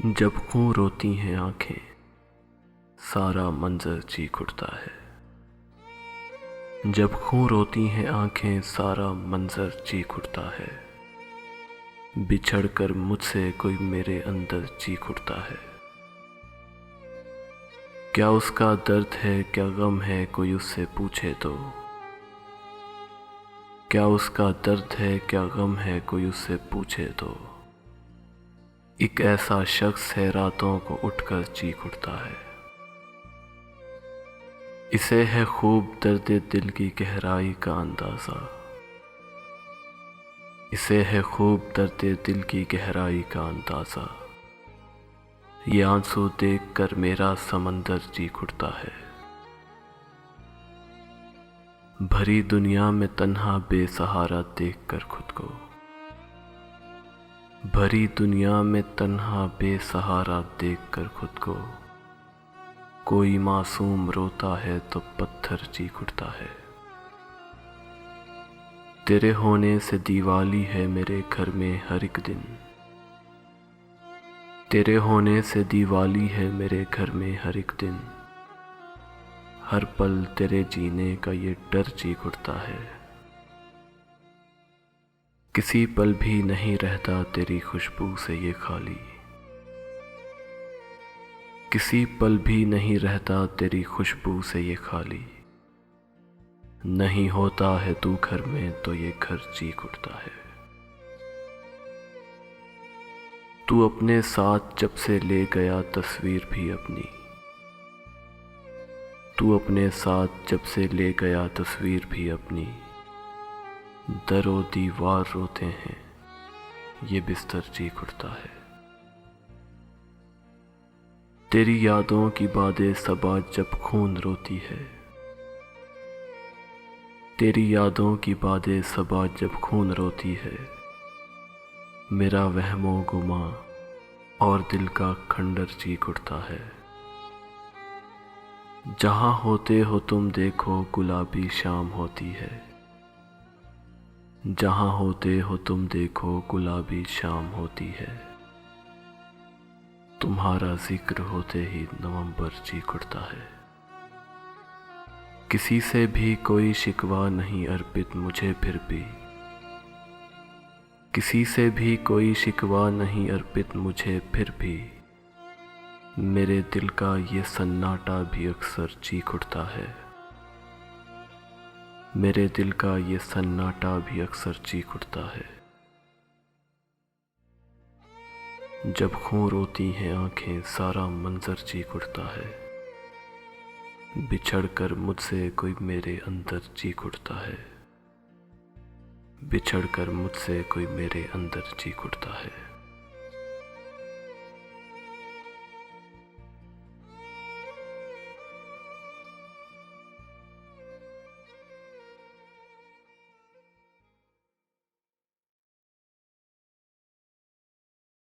जब खून रोती हैं आंखें, सारा मंजर चीख उठता है। जब खून रोती हैं आंखें, सारा मंजर चीख उठता है। बिछड़ कर मुझसे कोई मेरे अंदर चीख उठता है। क्या उसका दर्द है, क्या गम है, कोई उससे पूछे तो। क्या उसका दर्द है, क्या गम है, कोई उससे पूछे तो। एक ऐसा शख्स है, रातों को उठकर चीख उठता है। इसे है खूब दर्द दिल की गहराई का अंदाज़ा। इसे है खूब दर्द दिल की गहराई का अंदाज़ा। ये आंसू देख कर मेरा समंदर चीख उठता है। भरी दुनिया में तन्हा बेसहारा देख कर खुद को। भरी दुनिया में तन्हा बेसहारा देख कर खुद को। कोई मासूम रोता है तो पत्थर चीख उठता है। तेरे होने से दिवाली है मेरे घर में हर एक दिन। तेरे होने से दिवाली है मेरे घर में हर एक दिन। हर पल तेरे जीने का ये डर चीख उठता है। किसी पल भी नहीं रहता तेरी खुशबू से ये खाली। किसी पल भी नहीं रहता तेरी खुशबू से ये खाली। नहीं होता है तू घर में तो ये घर चीख उठता है। तू अपने साथ जब से ले गया तस्वीर भी अपनी। तू अपने साथ जब से ले गया तस्वीर भी अपनी। दरो दीवार रोते हैं, ये बिस्तर चीख उठता है। तेरी यादों की बादे सबा जब खून रोती है। तेरी यादों की बादे सबा जब खून रोती है। मेरा वहमो गुमा और दिल का खंडर चीख उठता है। जहाँ होते हो तुम देखो गुलाबी शाम होती है। जहाँ होते हो तुम देखो गुलाबी शाम होती है। तुम्हारा जिक्र होते ही नवंबर चीख उठता है। किसी से भी कोई शिकवा नहीं अर्पित मुझे फिर भी। किसी से भी कोई शिकवा नहीं अर्पित मुझे फिर भी। मेरे दिल का ये सन्नाटा भी अक्सर चीख उठता है। मेरे दिल का ये सन्नाटा भी अक्सर चीख उठता है। जब खून रोती हैं आंखें, सारा मंजर चीख उठता है। बिछड़ कर मुझसे कोई मेरे अंदर चीख उठता है। बिछड़ कर मुझसे कोई मेरे अंदर चीख उठता है।